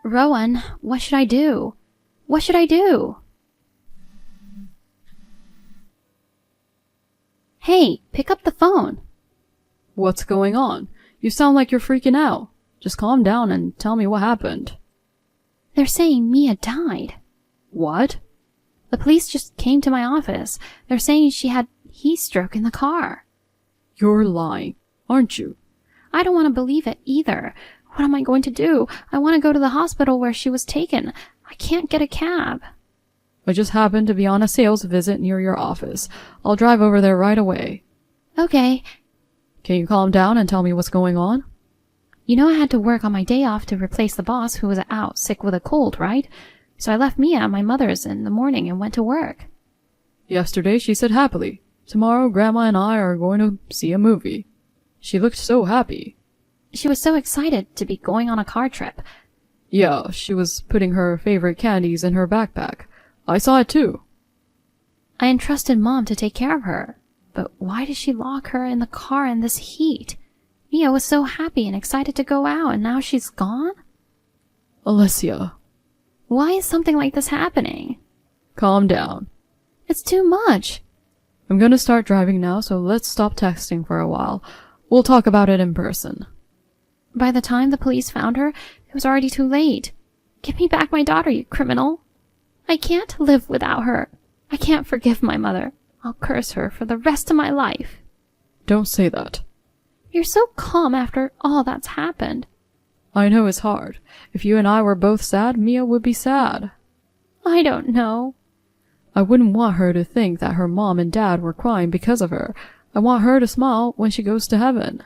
Rowan, what should I do? What should I do? Hey, pick up the phone. What's going on? You sound like you're freaking out. Just calm down and tell me what happened. They're saying Mia died. What? The police just came to my office. They're saying she had heat stroke in the car. You're lying, aren't you? I don't want to believe it either. What am I going to do? I want to go to the hospital where she was taken. I can't get a cab. I just happened to be on a sales visit near your office. I'll drive over there right away. Okay. Can you calm down and tell me what's going on? You know I had to work on my day off to replace the boss who was out sick with a cold, right? So I left Mia at my mother's in the morning and went to work. Yesterday she said happily, "Tomorrow Grandma and I are going to see a movie." She looked so happy. She was so excited to be going on a car trip. Yeah, she was putting her favorite candies in her backpack. I saw it too. I entrusted Mom to take care of her. But why did she lock her in the car in this heat? Mia was so happy and excited to go out, and now she's gone? Alessia. Why is something like this happening? Calm down. It's too much. I'm gonna start driving now, so let's stop texting for a while. We'll talk about it in person. By the time the police found her, it was already too late. Give me back my daughter, you criminal. I can't live without her. I can't forgive my mother. I'll curse her for the rest of my life. Don't say that. You're so calm after all that's happened. I know it's hard. If you and I were both sad, Mia would be sad. I don't know. I wouldn't want her to think that her mom and dad were crying because of her. I want her to smile when she goes to heaven.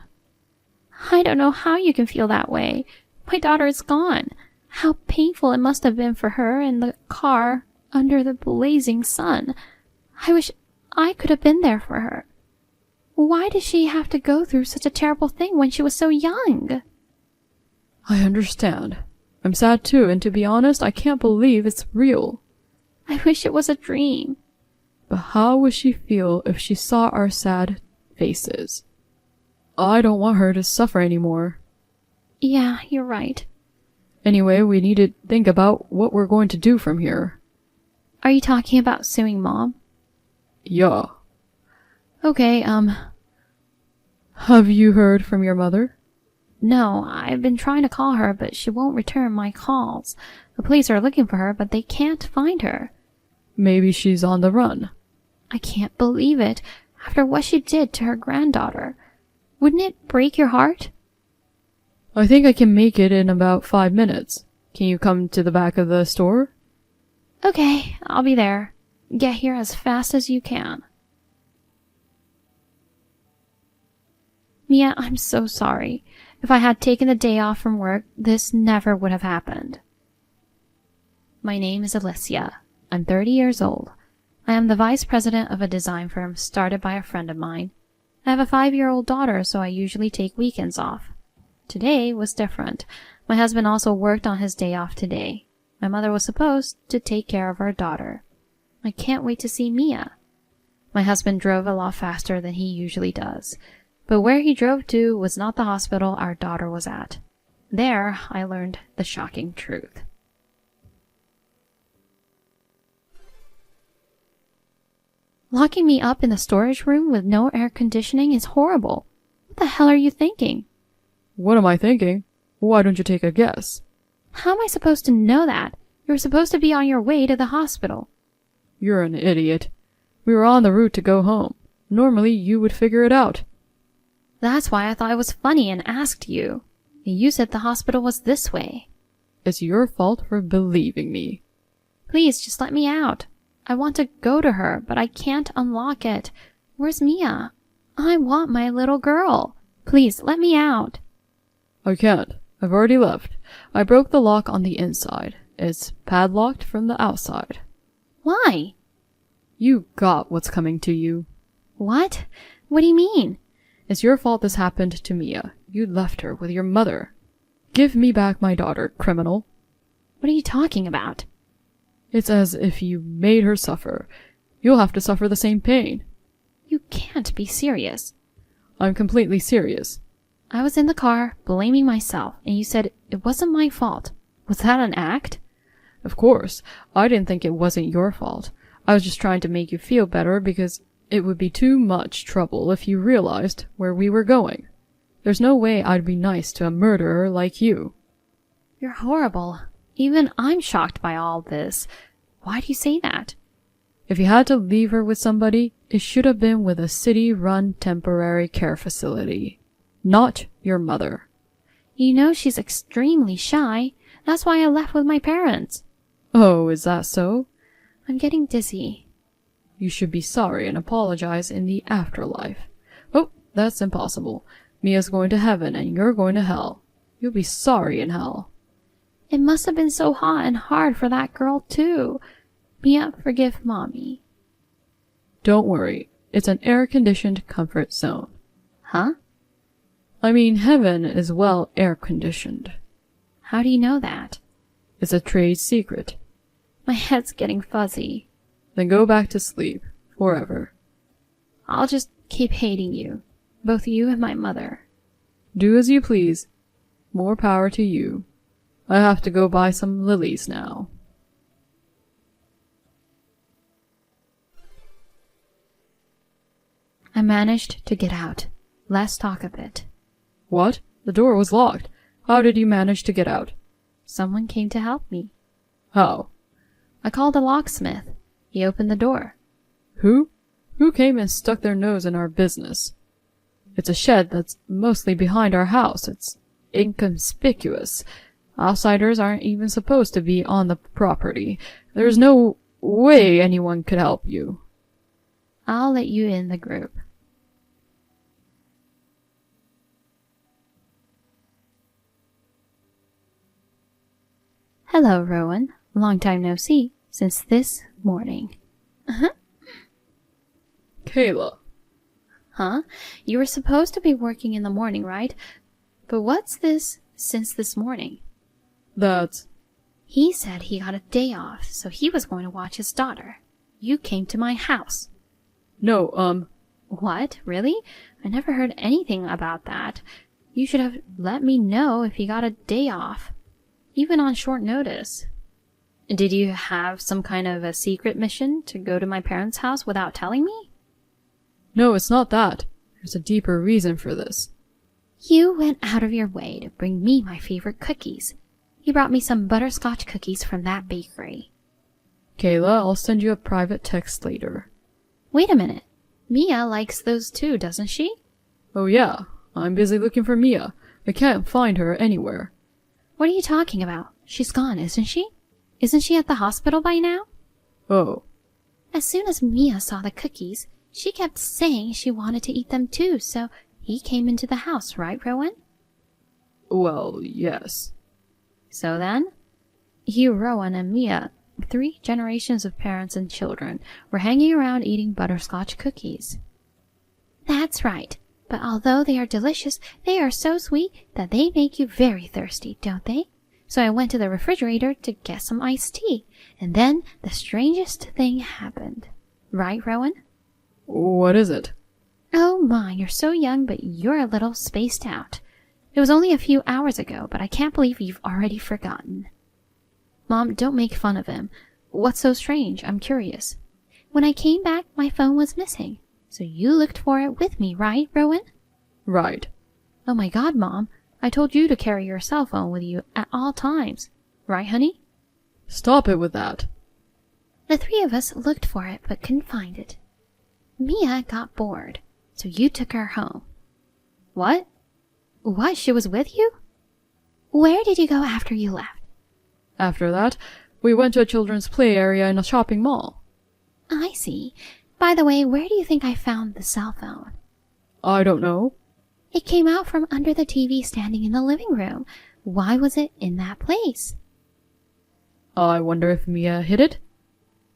I don't know how you can feel that way. My daughter is gone. How painful it must have been for her in the car under the blazing sun. I wish I could have been there for her. Why did she have to go through such a terrible thing when she was so young? I understand. I'm sad too, and to be honest, I can't believe it's real. I wish it was a dream. But how would she feel if she saw our sad faces? I don't want her to suffer anymore. Yeah, you're right. Anyway, we need to think about what we're going to do from here. Are you talking about suing Mom? Yeah. Okay, Have you heard from your mother? No, I've been trying to call her, but she won't return my calls. The police are looking for her, but they can't find her. Maybe she's on the run. I can't believe it. After what she did to her granddaughter. Wouldn't it break your heart? I think I can make it in about 5 minutes. Can you come to the back of the store? Okay, I'll be there. Get here as fast as you can. Mia, I'm so sorry. If I had taken the day off from work, this never would have happened. My name is Alessia. I'm 30 years old. I am the vice president of a design firm started by a friend of mine. I have a 5-year-old daughter, so I usually take weekends off. Today was different. My husband also worked on his day off today. My mother was supposed to take care of our daughter. I can't wait to see Mia. My husband drove a lot faster than he usually does. But where he drove to was not the hospital our daughter was at. There, I learned the shocking truth. Locking me up in the storage room with no air conditioning is horrible. What the hell are you thinking? What am I thinking? Why don't you take a guess? How am I supposed to know that? You were supposed to be on your way to the hospital. You're an idiot. We were on the route to go home. Normally, you would figure it out. That's why I thought it was funny and asked you. You said the hospital was this way. It's your fault for believing me. Please, just let me out. I want to go to her, but I can't unlock it. Where's Mia? I want my little girl. Please, let me out. I can't. I've already left. I broke the lock on the inside. It's padlocked from the outside. Why? You got what's coming to you. What? What do you mean? It's your fault this happened to Mia. You left her with your mother. Give me back my daughter, criminal. What are you talking about? It's as if you made her suffer. You'll have to suffer the same pain. You can't be serious. I'm completely serious. I was in the car, blaming myself, and you said it wasn't my fault. Was that an act? Of course, I didn't think it wasn't your fault. I was just trying to make you feel better because it would be too much trouble if you realized where we were going. There's no way I'd be nice to a murderer like you. You're horrible. Even I'm shocked by all this. Why do you say that? If you had to leave her with somebody, it should have been with a city-run temporary care facility. Not your mother. You know she's extremely shy. That's why I left with my parents. Oh, is that so? I'm getting dizzy. You should be sorry and apologize in the afterlife. Oh, that's impossible. Mia's going to heaven and you're going to hell. You'll be sorry in hell. It must have been so hot and hard for that girl, too. Mia, forgive Mommy. Don't worry. It's an air-conditioned comfort zone. Huh? I mean, heaven is well air-conditioned. How do you know that? It's a trade secret. My head's getting fuzzy. Then go back to sleep. Forever. I'll just keep hating you. Both you and my mother. Do as you please. More power to you. I have to go buy some lilies now. I managed to get out. Let's talk a bit. What? The door was locked. How did you manage to get out? Someone came to help me. How? I called a locksmith. He opened the door. Who? Who came and stuck their nose in our business? It's a shed that's mostly behind our house. It's inconspicuous. Outsiders aren't even supposed to be on the property. There's no way anyone could help you. I'll let you in the group. Hello, Rowan. Long time no see, since this morning. Kayla. Huh? You were supposed to be working in the morning, right? But what's this since this morning? That's... He said he got a day off, so he was going to watch his daughter. You came to my house. No, What? Really? I never heard anything about that. You should have let me know if he got a day off. Even on short notice. Did you have some kind of a secret mission to go to my parents' house without telling me? No, it's not that. There's a deeper reason for this. You went out of your way to bring me my favorite cookies. You brought me some butterscotch cookies from that bakery. Kayla, I'll send you a private text later. Wait a minute. Mia likes those too, doesn't she? Oh yeah, I'm busy looking for Mia. I can't find her anywhere. What are you talking about? She's gone, isn't she? Isn't she at the hospital by now? Oh. As soon as Mia saw the cookies, she kept saying she wanted to eat them too, so he came into the house, right, Rowan? Well, yes. So then, you, Rowan, and Mia, 3 generations of parents and children, were hanging around eating butterscotch cookies. That's right. But although they are delicious, they are so sweet that they make you very thirsty, don't they? So I went to the refrigerator to get some iced tea, and then the strangest thing happened. Right, Rowan? What is it? Oh my, you're so young, but you're a little spaced out. It was only a few hours ago, but I can't believe you've already forgotten. Mom, don't make fun of him. What's so strange? I'm curious. When I came back, my phone was missing. So you looked for it with me, right, Rowan? Right. Oh my God, Mom. I told you to carry your cell phone with you at all times. Right, honey? Stop it with that. The 3 of us looked for it but couldn't find it. Mia got bored, so you took her home. What? What? She was with you? Where did you go after you left? After that, we went to a children's play area in a shopping mall. I see. By the way, where do you think I found the cell phone? I don't know. It came out from under the TV standing in the living room. Why was it in that place? I wonder if Mia hid it?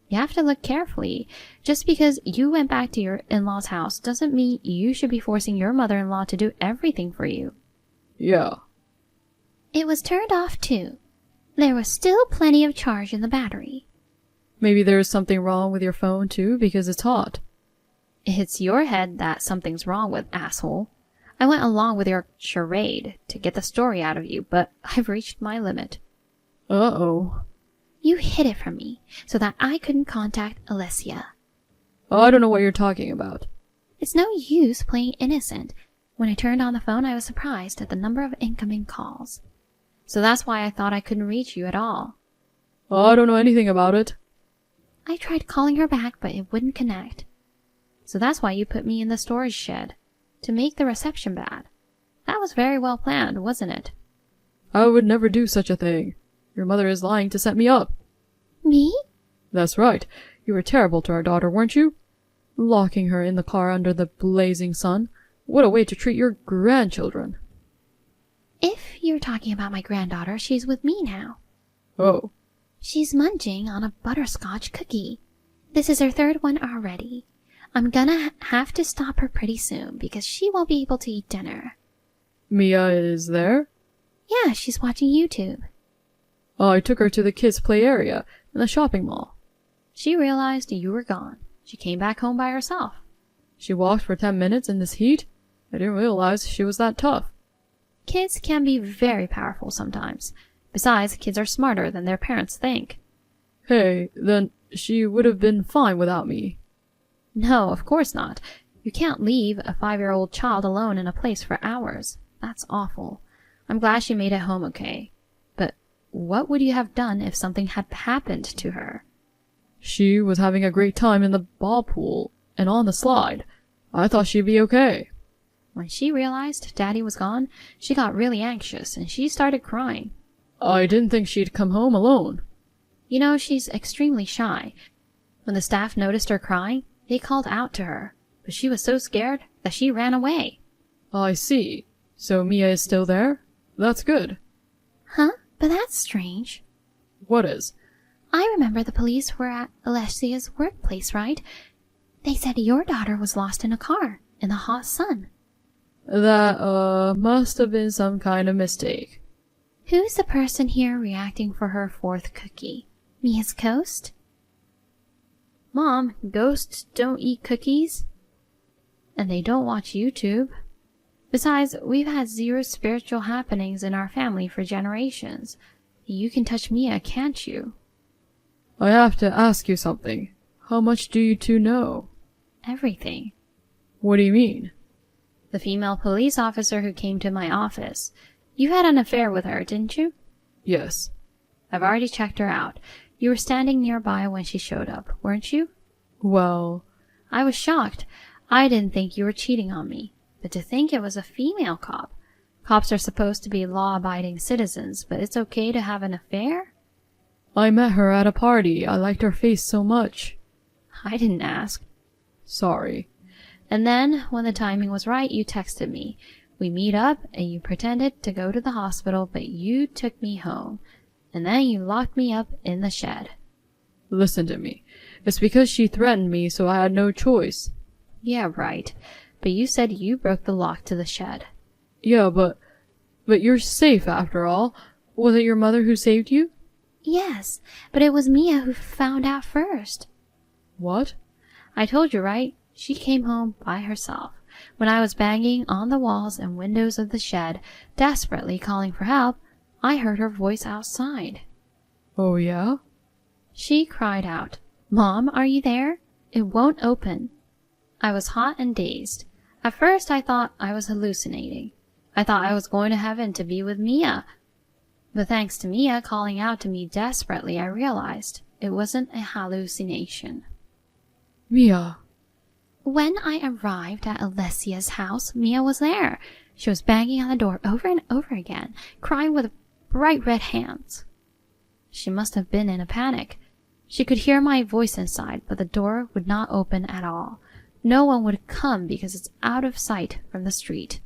You have to look carefully. Just because you went back to your in-law's house doesn't mean you should be forcing your mother-in-law to do everything for you. Yeah. It was turned off too. There was still plenty of charge in the battery. Maybe there's something wrong with your phone too because it's hot. It's your head that something's wrong with, asshole. I went along with your charade to get the story out of you, but I've reached my limit. Uh-oh. You hid it from me so that I couldn't contact Alessia. I don't know what you're talking about. It's no use playing innocent. When I turned on the phone, I was surprised at the number of incoming calls. So that's why I thought I couldn't reach you at all. I don't know anything about it. I tried calling her back, but it wouldn't connect. So that's why you put me in the storage shed, to make the reception bad. That was very well planned, wasn't it? I would never do such a thing. Your mother is lying to set me up. Me? That's right. You were terrible to our daughter, weren't you? Locking her in the car under the blazing sun. What a way to treat your grandchildren. If you're talking about my granddaughter, she's with me now. Oh. She's munching on a butterscotch cookie. This is her third one already. I'm gonna have to stop her pretty soon because she won't be able to eat dinner. Mia is there? Yeah, she's watching YouTube. I took her to the kids' play area in the shopping mall. She realized you were gone. She came back home by herself. She walked for 10 minutes in this heat? I didn't realize she was that tough. Kids can be very powerful sometimes. Besides, kids are smarter than their parents think. Hey, then she would have been fine without me. No, of course not. You can't leave a 5-year-old child alone in a place for hours. That's awful. I'm glad she made it home okay. But what would you have done if something had happened to her? She was having a great time in the ball pool and on the slide. I thought she'd be okay. When she realized Daddy was gone, she got really anxious and she started crying. I didn't think she'd come home alone. You know, she's extremely shy. When the staff noticed her crying, they called out to her, but she was so scared that she ran away. I see. So Mia is still there? That's good. Huh? But that's strange. What is? I remember the police were at Alessia's workplace, right? They said your daughter was lost in a car in the hot sun. That, must have been some kind of mistake. Who's the person here reacting for her 4th cookie? Mia's ghost? Mom, ghosts don't eat cookies. And they don't watch YouTube. Besides, we've had 0 spiritual happenings in our family for generations. You can touch Mia, can't you? I have to ask you something. How much do you two know? Everything. What do you mean? The female police officer who came to my office. You had an affair with her, didn't you? Yes. I've already checked her out. You were standing nearby when she showed up, weren't you? Well... I was shocked. I didn't think you were cheating on me. But to think it was a female cop. Cops are supposed to be law-abiding citizens, but it's okay to have an affair? I met her at a party. I liked her face so much. I didn't ask. Sorry. And then, when the timing was right, you texted me. We meet up, and you pretended to go to the hospital, but you took me home. And then you locked me up in the shed. Listen to me. It's because she threatened me, so I had no choice. Yeah, right. But you said you broke the lock to the shed. Yeah, but you're safe after all. Was it your mother who saved you? Yes, but it was Mia who found out first. What? I told you, right? She came home by herself. When I was banging on the walls and windows of the shed, desperately calling for help, I heard her voice outside. Oh, yeah? She cried out, "Mom, are you there? It won't open." I was hot and dazed. At first I thought I was hallucinating. I thought I was going to heaven to be with Mia. But thanks to Mia calling out to me desperately, I realized it wasn't a hallucination. Mia. When I arrived at Alessia's house, Mia was there. She was banging on the door over and over again, crying with bright red hands. She must have been in a panic. She could hear my voice inside, but the door would not open at all. No one would come because it's out of sight from the street.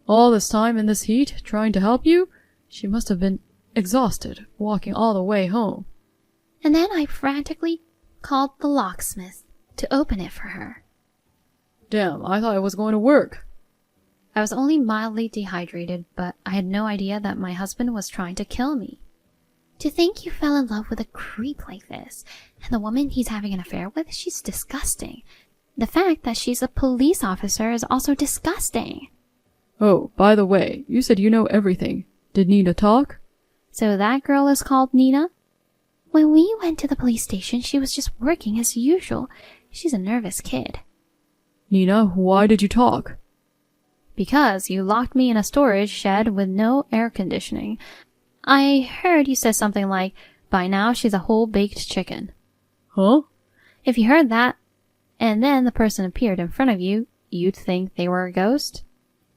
All this time in this heat, trying to help you? She must have been exhausted, walking all the way home. And then I frantically called the locksmith to open it for her. Damn, I thought it was going to work. I was only mildly dehydrated, but I had no idea that my husband was trying to kill me. To think you fell in love with a creep like this, and the woman he's having an affair with, she's disgusting. The fact that she's a police officer is also disgusting. Oh, by the way, you said you know everything. Did Nina talk? So that girl is called Nina? When we went to the police station, she was just working as usual. She's a nervous kid. Nina, why did you talk? Because you locked me in a storage shed with no air conditioning. I heard you said something like, by now she's a whole baked chicken. Huh? If you heard that, and then the person appeared in front of you, you'd think they were a ghost?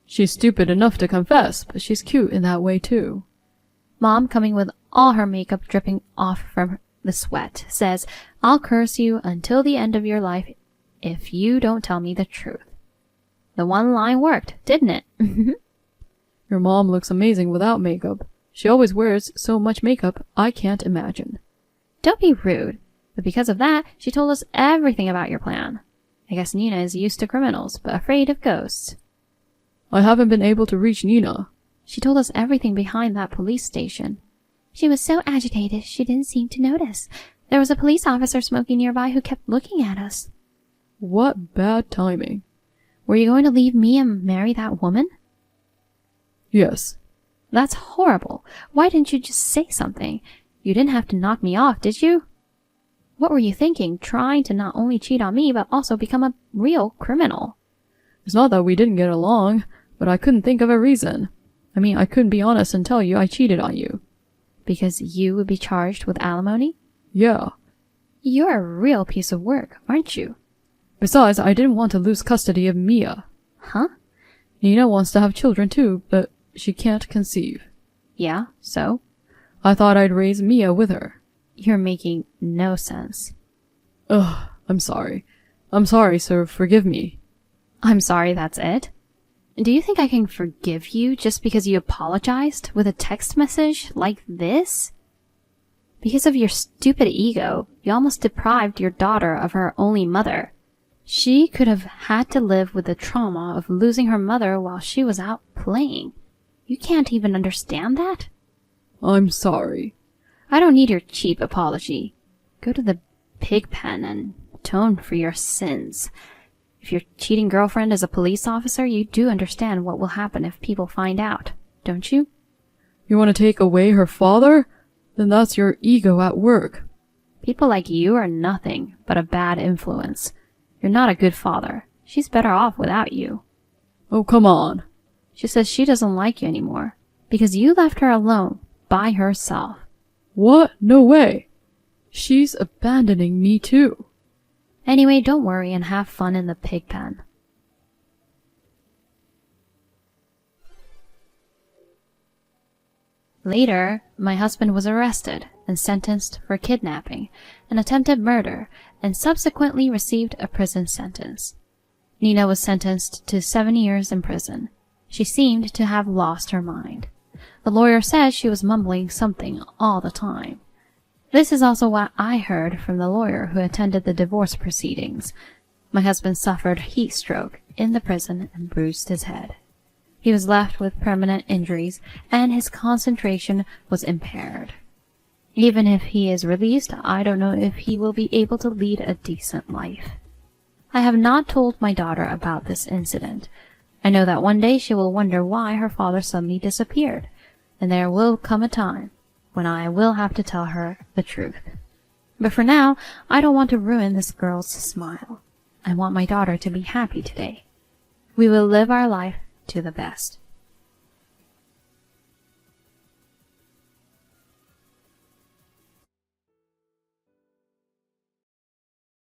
She's stupid enough to confess, but she's cute in that way too. Mom, coming with all her makeup dripping off from the sweat, says, I'll curse you until the end of your life if you don't tell me the truth. The one line worked, didn't it? Your mom looks amazing without makeup. She always wears so much makeup, I can't imagine. Don't be rude. But because of that, she told us everything about your plan. I guess Nina is used to criminals, but afraid of ghosts. I haven't been able to reach Nina. She told us everything behind that police station. She was so agitated she didn't seem to notice. There was a police officer smoking nearby who kept looking at us. What bad timing. Were you going to leave me and marry that woman? Yes. That's horrible. Why didn't you just say something? You didn't have to knock me off, did you? What were you thinking, trying to not only cheat on me, but also become a real criminal? It's not that we didn't get along, but I couldn't think of a reason. I mean, I couldn't be honest and tell you I cheated on you. Because you would be charged with alimony? Yeah. You're a real piece of work, aren't you? Besides, I didn't want to lose custody of Mia. Huh? Nina wants to have children too, but she can't conceive. Yeah, so? I thought I'd raise Mia with her. You're making no sense. Ugh, I'm sorry. I'm sorry, so forgive me. I'm sorry, that's it? Do you think I can forgive you just because you apologized with a text message like this? Because of your stupid ego, you almost deprived your daughter of her only mother. She could have had to live with the trauma of losing her mother while she was out playing. You can't even understand that? I'm sorry. I don't need your cheap apology. Go to the pig pen and atone for your sins. If your cheating girlfriend is a police officer, you do understand what will happen if people find out, don't you? You want to take away her father? Then that's your ego at work. People like you are nothing but a bad influence. You're not a good father. She's better off without you. Oh, come on. She says she doesn't like you anymore because you left her alone by herself. What? No way. She's abandoning me too. Anyway, don't worry and have fun in the pig pen. Later, my husband was arrested and sentenced for kidnapping and attempted murder, and subsequently received a prison sentence. Nina was sentenced to 7 years in prison. She seemed to have lost her mind. The lawyer said she was mumbling something all the time. This is also what I heard from the lawyer who attended the divorce proceedings. My husband suffered heat stroke in the prison and bruised his head. He was left with permanent injuries, and his concentration was impaired. Even if he is released, I don't know if he will be able to lead a decent life. I have not told my daughter about this incident. I know that one day she will wonder why her father suddenly disappeared, and there will come a time when I will have to tell her the truth. But for now, I don't want to ruin this girl's smile. I want my daughter to be happy today. We will live our life to the best.